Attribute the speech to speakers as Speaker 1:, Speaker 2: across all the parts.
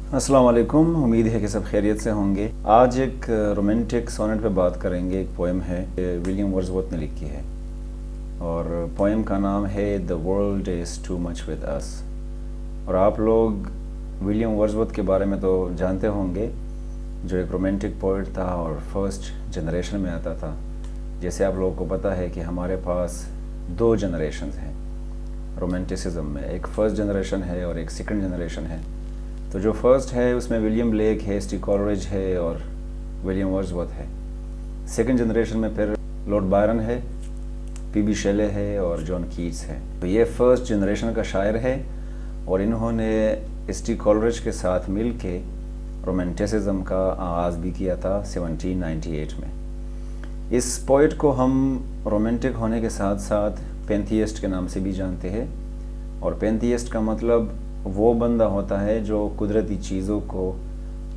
Speaker 1: अस्सलाम वालेकुम। उम्मीद है कि सब खैरियत से होंगे। आज एक रोमांटिक सोनेट पे बात करेंगे। एक पोएम है, विलियम वर्ड्सवर्थ ने लिखी है और पोएम का नाम है the world is too much with अस। और आप लोग विलियम वर्ड्सवर्थ के बारे में तो जानते होंगे, जो एक रोमांटिक पोइट था और फर्स्ट जनरेशन में आता था। जैसे आप लोगों को पता है कि हमारे पास दो जनरेशन हैं रोमांटिसिज्म में, एक फर्स्ट जनरेशन है और एक सेकंड जनरेशन है। तो जो फर्स्ट है उसमें विलियम ब्लेक है, एस टी कॉलरिज है और विलियम वर्ड्सवर्थ है। सेकंड जनरेशन में फिर लॉर्ड बायरन है, पी बी शेले है और जॉन कीट्स है। तो ये फर्स्ट जनरेशन का शायर है और इन्होंने एस टी कॉलरिज के साथ मिल के रोमांटिसिज्म का आगाज़ भी किया था 1798 में। इस पोइट को हम रोमांटिक होने के साथ साथ पेंथियस्ट के नाम से भी जानते हैं। और पेंथियस्ट का मतलब वो बंदा होता है जो कुदरती चीज़ों को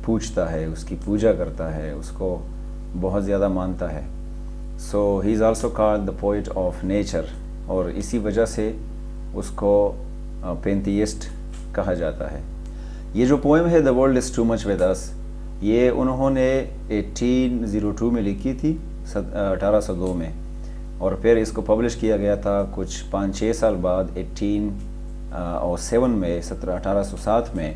Speaker 1: पूजता है, उसकी पूजा करता है, उसको बहुत ज़्यादा मानता है। So he is also called the poet of nature, और इसी वजह से उसको पेंथियस्ट कहा जाता है। ये जो पोएम है the world is too much with अस, ये उन्होंने 1802 में लिखी थी, 1802 में, और फिर इसको पब्लिश किया गया था कुछ 5-6 साल बाद 1807 में, 1807 में।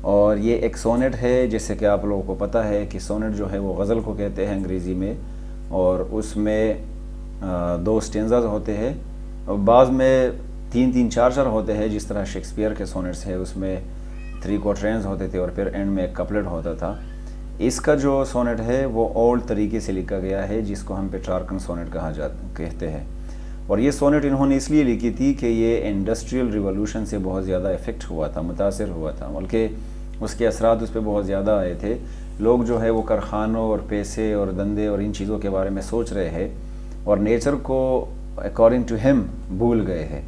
Speaker 1: और ये एक सोनेट है, जैसे कि आप लोगों को पता है कि सोनेट जो है वो गज़ल को कहते हैं अंग्रेज़ी में, और उसमें 2 स्टेंजाज होते हैं और बाद में 3-3, 4-4 होते हैं। जिस तरह शेक्सपियर के सोनेट्स है उसमें 3 क्वार्टरेंस होते थे और फिर एंड में एक कपलेट होता था। इसका जो सोनेट है वो ओल्ड तरीके से लिखा गया है, जिसको हम पेट्रार्कन सोनेट कहते हैं। और ये सोनेट इन्होंने इसलिए लिखी थी कि ये इंडस्ट्रियल रिवॉल्यूशन से बहुत ज़्यादा इफ़ेक्ट हुआ था, मुतासिर हुआ था, बल्कि उसके असरात उस पर बहुत ज़्यादा आए थे। लोग जो है वो कारखानों और पैसे और धंधे और इन चीज़ों के बारे में सोच रहे हैं और नेचर को अकॉर्डिंग टू हिम भूल गए हैं।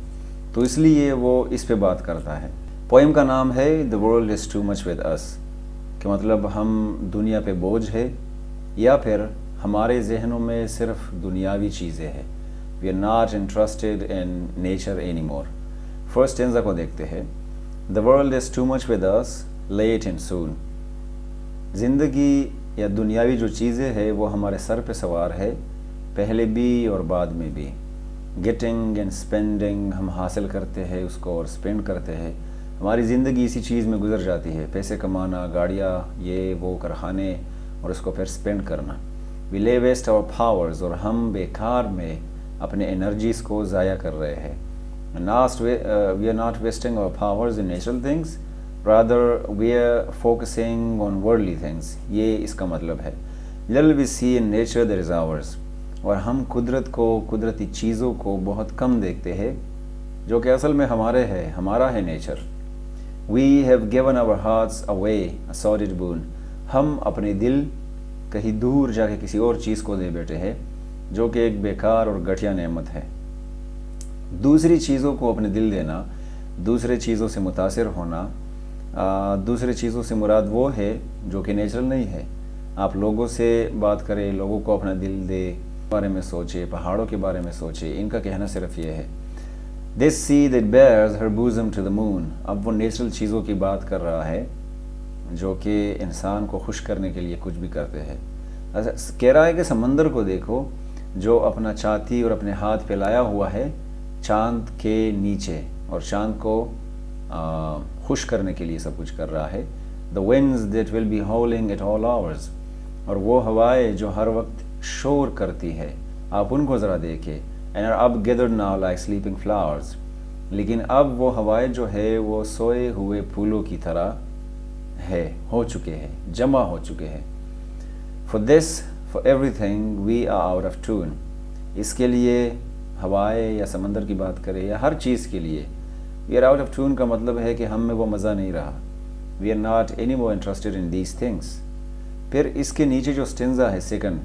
Speaker 1: तो इसलिए वो इस पे बात करता है। पोएम का नाम है the world is too much with अस, कि मतलब हम दुनिया पे बोझ है या फिर हमारे जहनों में सिर्फ दुनियावी चीज़ें हैं। We are not interested in nature any more. First stanza को देखते हैं। The world is too much with us late and soon. ज़िंदगी या दुनियावी जो चीज़ें हैं वो हमारे सर पे सवार है, पहले भी और बाद में भी। गेटिंग एंड स्पेंडिंग, हम हासिल करते हैं उसको और स्पेंड करते हैं। हमारी ज़िंदगी इसी चीज़ में गुजर जाती है, पैसे कमाना, गाड़ियाँ, ये वो, कारखाने, और उसको फिर स्पेंड करना। वी ले वेस्ट आवर पावर्स, और हम बेकार में अपने एनर्जीज़ को ज़ाया कर रहे हैं। We are not wasting our powers in natural things, rather we are focusing on worldly things. ये इसका मतलब है। Little we see in nature there is ours, और हम कुदरत को, कुदरती चीज़ों को बहुत कम देखते हैं, जो कि असल में हमारे है, हमारा है nature. We have given our hearts away a sordid boon. हम अपने दिल कहीं दूर जाके किसी और चीज़ को दे बैठे हैं, जो कि एक बेकार और घटिया नेमत है। दूसरी चीज़ों को अपने दिल देना, दूसरे चीज़ों से मुतासिर होना, दूसरे चीज़ों से मुराद वो है जो कि नेचुरल नहीं है। आप लोगों से बात करें, लोगों को अपना दिल दे, बारे में सोचे, पहाड़ों के बारे में सोचे, इनका कहना सिर्फ ये है। This sea that bears her bosom to the moon. अब वो नेचुरल चीज़ों की बात कर रहा है जो कि इंसान को खुश करने के लिए कुछ भी करते हैं। कह रहा है कि समंदर को देखो जो अपना छाती और अपने हाथ फैलाया हुआ है चांद के नीचे, और चांद को खुश करने के लिए सब कुछ कर रहा है। The winds that will be howling at all hours. और वो हवाएं जो हर वक्त शोर करती है, आप उनको ज़रा देखें। And are up gathered now like sleeping flowers. लेकिन अब वो हवाएं जो है वो सोए हुए फूलों की तरह है, हो चुके हैं, जमा हो चुके हैं। For this, for everything, we are out of tune. इसके लिए हवाएं या समंदर की बात करें या हर चीज़ के लिए we are out of tune का मतलब है कि हम में वो मज़ा नहीं रहा। We are not any more interested in these things. फिर इसके नीचे जो स्टेंजा है सेकंड,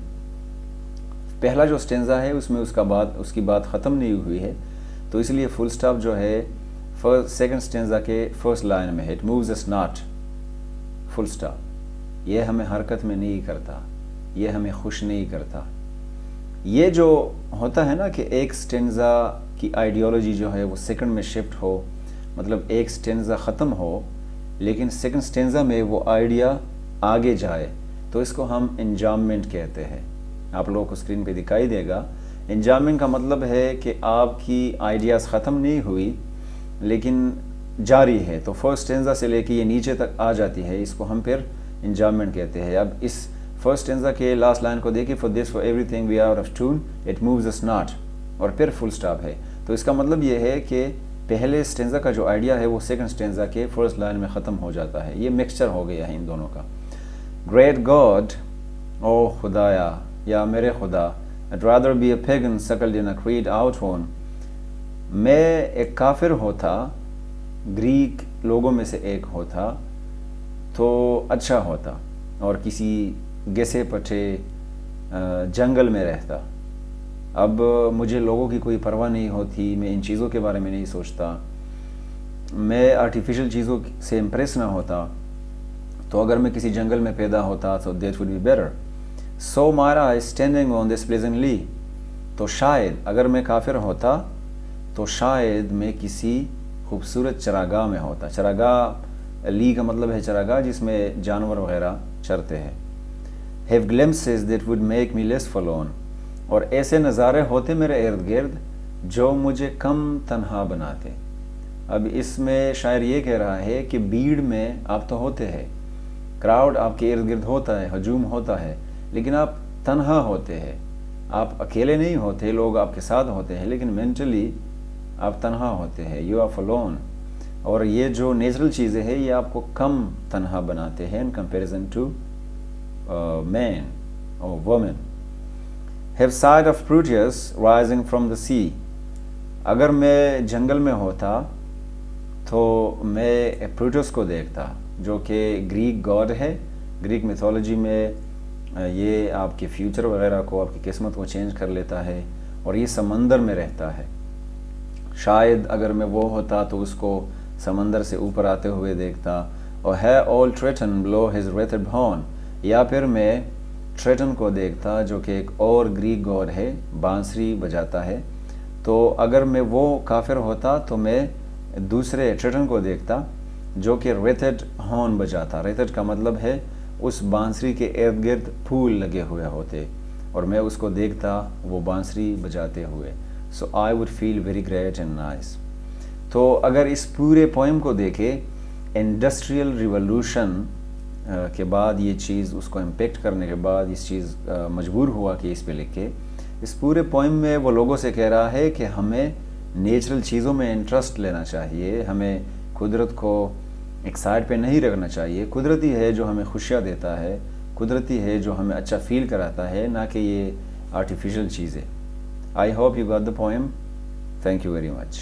Speaker 1: पहला जो स्टेंजा है उसमें उसकी बात ख़त्म नहीं हुई है, तो इसलिए फुल स्टॉप जो है सेकंड स्टेंजा के फर्स्ट लाइन में है। It moves us not, full stop. ये हमें हरकत में नहीं करता, ये हमें खुश नहीं करता। ये जो होता है ना कि एक स्टेंजा की आइडियोलॉजी जो है वो सेकंड में शिफ्ट हो, मतलब एक स्टेंजा ख़त्म हो, لیکن سیکنڈ سٹینزا میں وہ آئیڈیا آگے جائے تو اس کو ہم انجاممنٹ کہتے ہیں. آپ لوگوں کو اسکرین پہ دکھائی دے گا. انجاممنٹ کا مطلب ہے کہ آپ کی آئیڈیاز ختم نہیں ہوئی لیکن جاری ہے. تو فرسٹ سٹینزا سے لے کے یہ نیچے تک آ جاتی ہے, اس کو ہم پھر انجاممنٹ کہتے ہیں. اب اس فرسٹ سٹینزا کے لاسٹ لائن کو دیکھیں, for this for everything we are of tune it moves us not, اور پھر فل سٹاپ ہے. تو اس کا مطلب یہ ہے کہ پہلے سٹینزا کا جو آئیڈیا ہے وہ سیکنڈ سٹینزا کے فرسٹ لائن میں ختم ہو جاتا ہے. یہ مکسچر ہو گیا ہے ان دونوں کا. گریٹ گاڈ, او خدایا یا میرے خدا, I'd rather be a pagan suckled in a creed outhorn. میں ایک کافر ہوتا, گریک لوگوں میں سے ایک ہوتا تو اچھا ہوتا, اور کسی گھسے پٹے جنگل میں رہتا. اب مجھے لوگوں کی کوئی پرواہ نہیں ہوتی, میں ان چیزوں کے بارے میں نہیں سوچتا, میں آرٹیفیشل چیزوں سے امپریس نہ ہوتا. تو اگر میں کسی جنگل میں پیدا ہوتا تو that would be better. So Myra is standing on this pleasantly. تو شاید اگر میں کافر ہوتا تو شاید میں کسی خوبصورت چراگاہ میں ہوتا. چراگاہ لی کا مطلب ہے چراگاہ جس میں جانور وغیرہ چرتے ہیں. Have glimpses that would make me less forlorn. اور ایسے نظارے ہوتے میرے ارد گرد جو مجھے کم تنہا بناتے. اب اس میں شاعر یہ کہہ رہا ہے کہ بھیڑ میں آپ تو ہوتے ہیں, کراؤڈ آپ کے ارد گرد ہوتا ہے, ہجوم ہوتا ہے, لیکن آپ تنہا ہوتے ہیں. آپ اکیلے نہیں ہوتے, لوگ آپ کے ساتھ ہوتے ہیں, لیکن مینٹلی آپ تنہا ہوتے ہیں. You are fallen. اور یہ جو نیچرل چیزیں ہیں یہ آپ کو کم تنہا بناتے ہیں ان کمپیریزن ٹو مین اور woman. Have sight of Proteus rising from the sea. اگر میں جنگل میں ہوتا تو میں پروٹیس کو دیکھتا جو کہ گریک گاڈ ہے. گریک میتھولوجی میں یہ آپ کے فیوچر وغیرہ کو, آپ کی قسمت کو چینج کر لیتا ہے, اور یہ سمندر میں رہتا ہے. شاید اگر میں وہ ہوتا تو اس کو سمندر سے اوپر آتے ہوئے دیکھتا. اور ہے all Triton blow his wreathed horn. یا پھر میں ٹریٹن کو دیکھتا جو کہ ایک اور گریک گاڈ ہے, بانسری بجاتا ہے. تو اگر میں وہ کافر ہوتا تو میں دوسرے ٹریٹن کو دیکھتا جو کہ ریتھڈ ہارن بجاتا. ریتھڈ کا مطلب ہے اس بانسری کے ارد گرد پھول لگے ہوئے ہوتے, اور میں اس کو دیکھتا وہ بانسری بجاتے ہوئے. So I would feel very great and nice. تو اگر اس پورے پوئم کو دیکھے, انڈسٹریل ریولوشن کے بعد یہ چیز اس کو امپیکٹ کرنے کے بعد اس چیز مجبور ہوا کہ اس پہ لکھے. اس پورے پوئم میں وہ لوگوں سے کہہ رہا ہے کہ ہمیں نیچرل چیزوں میں انٹرسٹ لینا چاہیے, ہمیں قدرت کو ایک سائڈ پہ نہیں رکھنا چاہیے. قدرتی ہے جو ہمیں خوشیاں دیتا ہے, قدرتی ہے جو ہمیں اچھا فیل کراتا ہے, نہ کہ یہ آرٹیفیشل چیزیں. I hope you got the poem. Thank you very much.